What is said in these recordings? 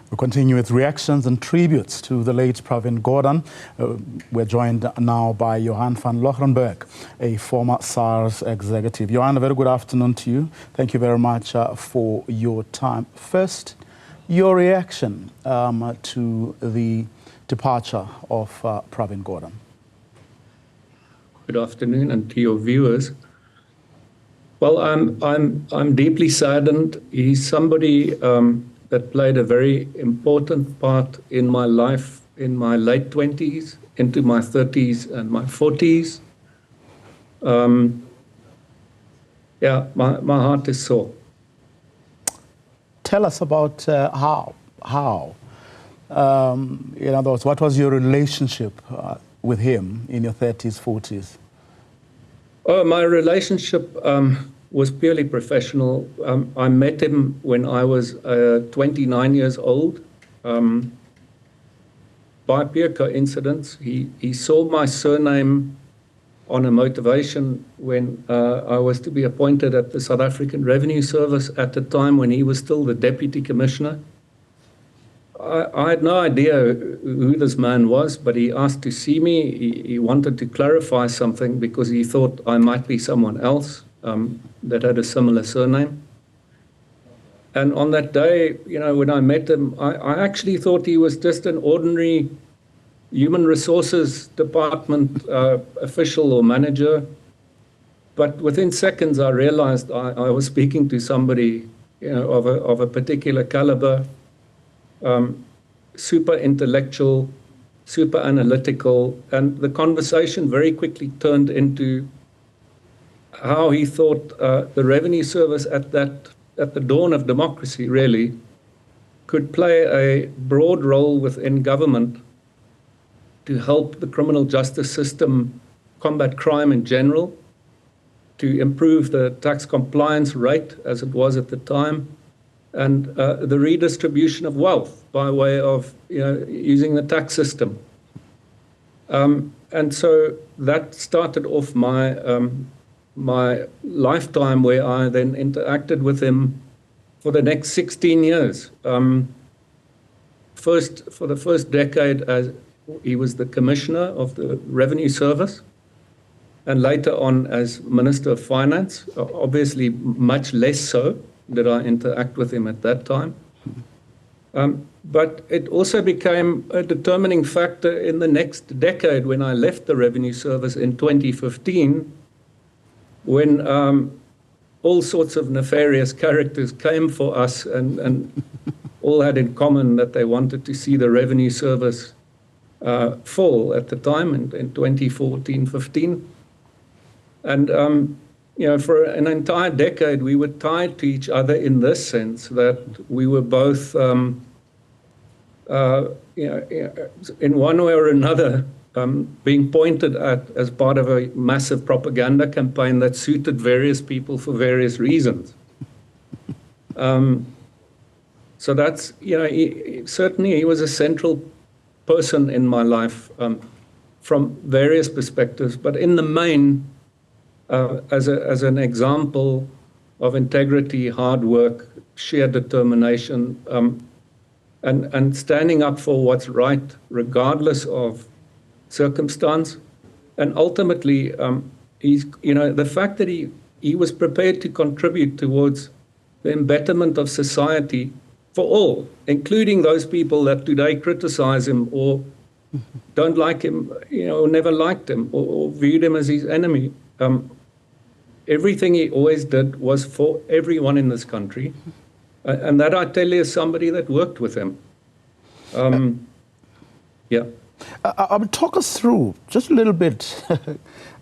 We continue with reactions and tributes to the late Pravin Gordhan. We're joined now by Johann Van Loggerenberg, a former SARS executive. Johann, a very good afternoon to you. Thank you very much for your time. First, your reaction to the departure of Pravin Gordhan. Good afternoon, and to your viewers. Well, I'm deeply saddened. He's somebody that played a very important part in my life in my late 20s, into my 30s and my 40s. Yeah, my heart is sore. Tell us about how. In other words, what was your relationship with him in your 30s, 40s? Oh, my relationship was purely professional. I met him when I was 29 years old. By pure coincidence, he saw my surname on a motivation when I was to be appointed at the South African Revenue Service at the time when he was still the Deputy Commissioner. I had no idea who this man was, but he asked to see me. He wanted to clarify something because he thought I might be someone else that had a similar surname. And on that day, when I met him, I actually thought he was just an ordinary human resources department official or manager. But within seconds, I realized I was speaking to somebody of a particular caliber. Super intellectual, super analytical, and the conversation very quickly turned into how he thought the Revenue Service at the dawn of democracy really could play a broad role within government to help the criminal justice system combat crime in general, to improve the tax compliance rate as it was at the time, and the redistribution of wealth by way of using the tax system. And so that started off my lifetime, where I then interacted with him for the next 16 years. First, for the first decade, as he was the Commissioner of the Revenue Service, and later on as Minister of Finance, obviously much less so did I interact with him at that time. But it also became a determining factor in the next decade when I left the Revenue Service in 2015, when all sorts of nefarious characters came for us and all had in common that they wanted to see the Revenue Service fall at the time in 2014-15. And for an entire decade, we were tied to each other in this sense that we were both, in one way or another, being pointed at as part of a massive propaganda campaign that suited various people for various reasons. So that's, certainly he was a central person in my life from various perspectives, but in the main, as an example of integrity, hard work, sheer determination, and standing up for what's right, regardless of circumstance. And ultimately, the fact that he was prepared to contribute towards the betterment of society for all, including those people that today criticize him or don't like him, or never liked him or viewed him as his enemy. Everything he always did was for everyone in this country. And that, I tell you, is somebody that worked with him. Yeah. Talk us through just a little bit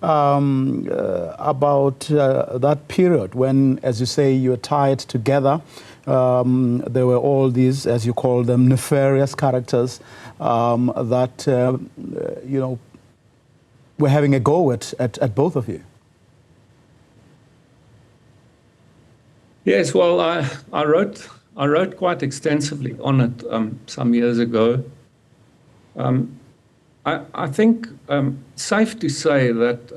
about that period when, as you say, you were tied together. There were all these, as you call them, nefarious characters that, were having a go at both of you. Yes, well, I wrote quite extensively on it some years ago. I think safe to say that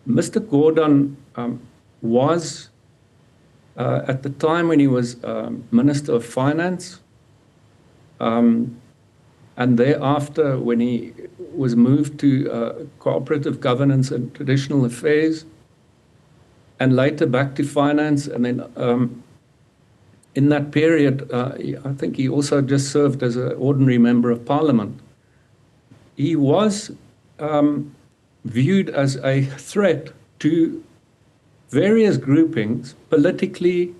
Mr. Gordhan was, at the time when he was Minister of Finance, And thereafter, when he was moved to cooperative governance and traditional affairs, and later back to finance, and then in that period, I think he also just served as an ordinary member of parliament. He was viewed as a threat to various groupings, politically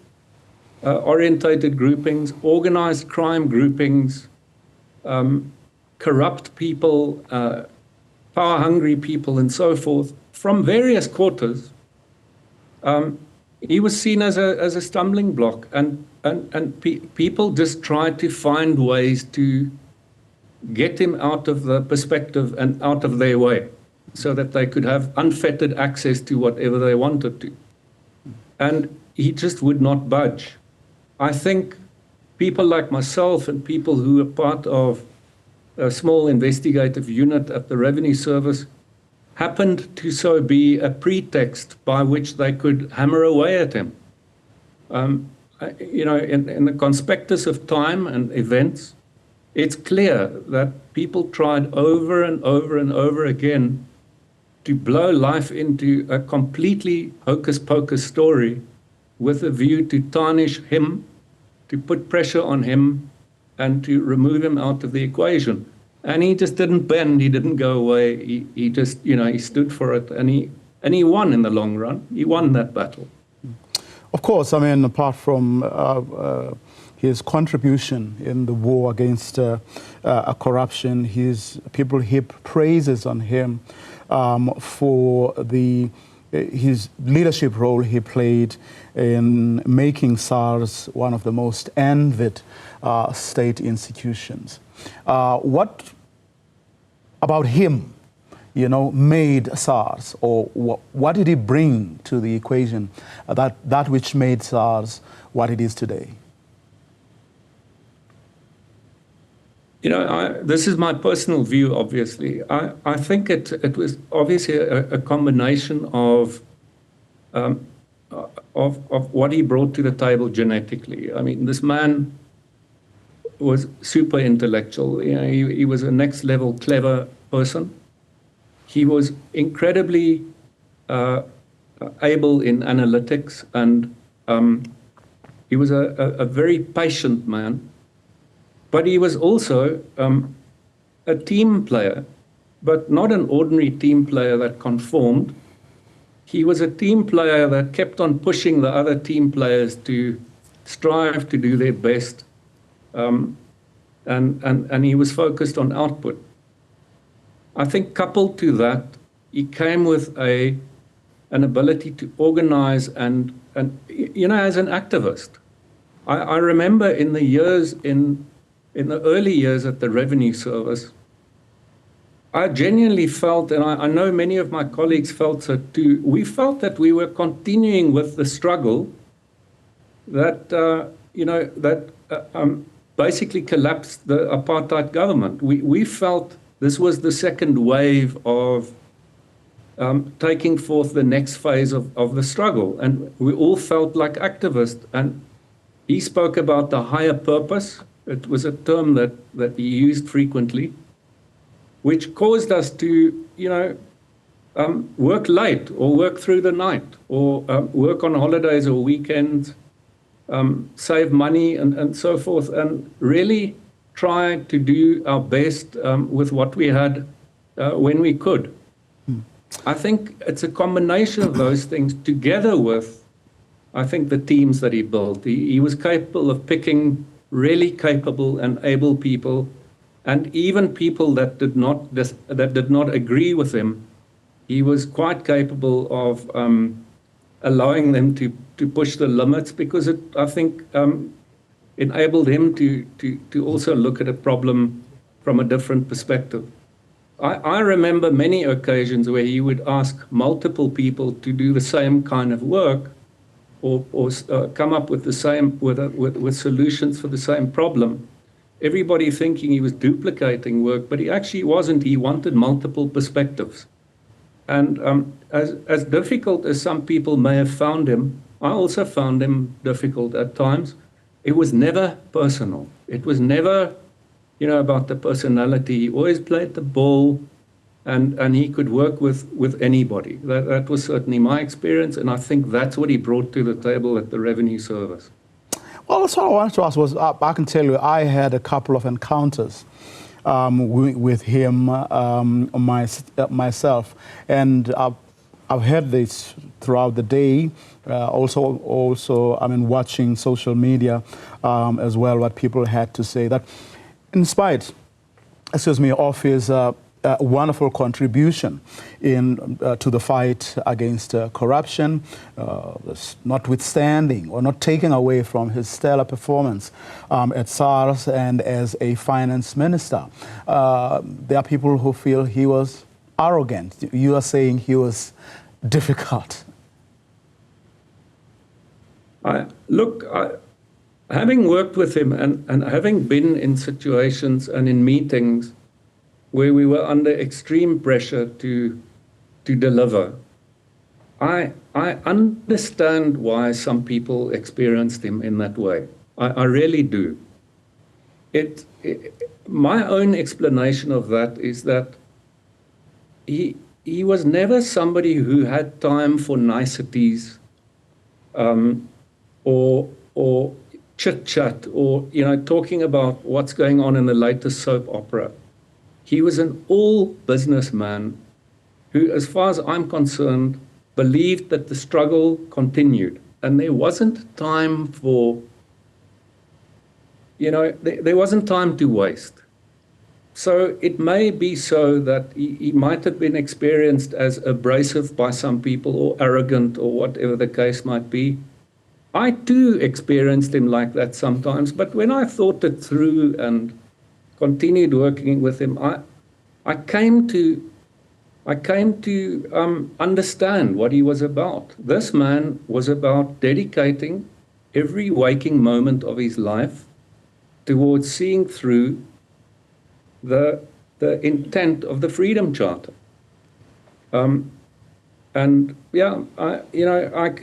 orientated groupings, organized crime groupings, corrupt people, power-hungry people, and so forth, from various quarters. He was seen as a stumbling block, and people just tried to find ways to get him out of the perspective and out of their way, so that they could have unfettered access to whatever they wanted to. And he just would not budge. I think people like myself and people who are part of a small investigative unit at the Revenue Service happened to so be a pretext by which they could hammer away at him. You know, in the conspectus of time and events, it's clear that people tried over and over and over again to blow life into a completely hocus-pocus story with a view to tarnish him, to put pressure on him, and to remove him out of the equation. And he just didn't bend, he didn't go away, he just, you know, he stood for it, and he won in the long run. He won that battle. Of course, I mean, apart from his contribution in the war against corruption, people heap praises on him for his leadership role he played in making SARS one of the most envied state institutions. What about him, you know, made SARS, or what did he bring to the equation that which made SARS what it is today? You know, this is my personal view, obviously. I think it was obviously a combination of what he brought to the table genetically. I mean, this man was super intellectual. You know, he was a next level clever person. He was incredibly able in analytics, and he was a very patient man. But he was also a team player, but not an ordinary team player that conformed. He was a team player that kept on pushing the other team players to strive to do their best, and he was focused on output. I think coupled to that, he came with an ability to organize and you know, as an activist. I remember in the years in the early years at the Revenue Service, I genuinely felt, and I know many of my colleagues felt so too, we felt that we were continuing with the struggle that, you know, that basically collapsed the apartheid government. We felt this was the second wave of taking forth the next phase of the struggle. And we all felt like activists. And he spoke about the higher purpose. It was a term that he used frequently, which caused us to, you know, work late or work through the night or work on holidays or weekends, save money and so forth, and really try to do our best with what we had when we could. I think it's a combination of those things together with, I think, the teams that he built. He was capable of picking really capable and able people, and even people that did not agree with him. He was quite capable of allowing them to push the limits, because it, I think, enabled him to also look at a problem from a different perspective. I remember many occasions where he would ask multiple people to do the same kind of work, or come up with the same with solutions for the same problem. Everybody thinking he was duplicating work, but he actually wasn't. He wanted multiple perspectives. And as difficult as some people may have found him, I also found him difficult at times. It was never personal. It was never about the personality. He always played the ball, and he could work with anybody. That was certainly my experience, and I think that's what he brought to the table at the Revenue Service. Well, that's what I wanted to ask was, I can tell you, I had a couple of encounters with him myself, and I've heard this throughout the day. Also, I mean, watching social media as well, what people had to say, that in spite, of his wonderful contribution to the fight against corruption, notwithstanding or not taking away from his stellar performance at SARS and as a finance minister, there are people who feel he was arrogant. You are saying he was difficult. Having worked with him and having been in situations and in meetings where we were under extreme pressure to deliver, I understand why some people experienced him in that way. I really do. My own explanation of that is that he was never somebody who had time for niceties, or chit-chat, or talking about what's going on in the latest soap opera. He was an all-businessman who, as far as I'm concerned, believed that the struggle continued, and there wasn't time for, there wasn't time to waste. So it may be so that he might have been experienced as abrasive by some people, or arrogant, or whatever the case might be. I too experienced him like that sometimes, but when I thought it through and continued working with him, I came to understand what he was about. This man was about dedicating every waking moment of his life towards seeing through the intent of the Freedom Charter. And yeah, I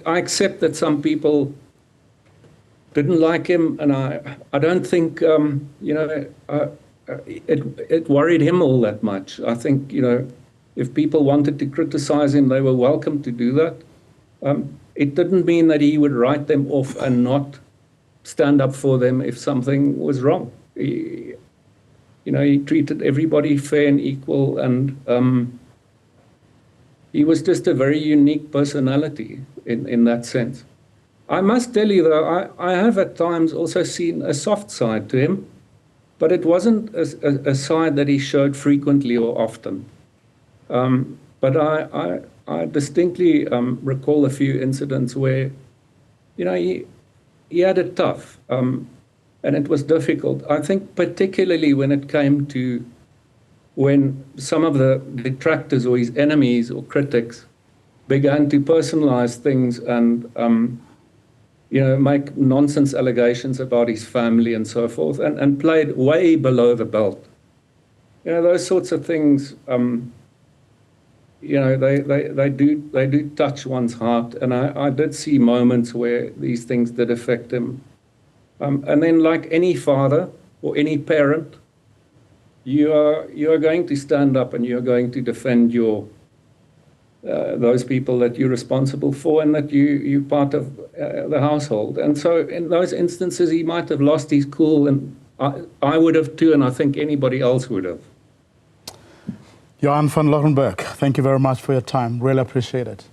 accept that some people didn't like him, and I don't think it worried him all that much. I think if people wanted to criticize him, they were welcome to do that. It didn't mean that he would write them off and not stand up for them if something was wrong. He treated everybody fair and equal, and he was just a very unique personality in that sense. I must tell you, though, I have at times also seen a soft side to him, but it wasn't a side that he showed frequently or often. But I distinctly recall a few incidents where, he had it tough, and it was difficult. I think particularly when it came to when some of the detractors or his enemies or critics began to personalize things and make nonsense allegations about his family and so forth, and played way below the belt. Those sorts of things, they do touch one's heart, and I did see moments where these things did affect him. And then, like any father or any parent, you are going to stand up and you are going to defend those people that you're responsible for and that you're part of the household. And so in those instances, he might have lost his cool, and I would have too, and I think anybody else would have. Johann Van Loggerenberg, thank you very much for your time. Really appreciate it.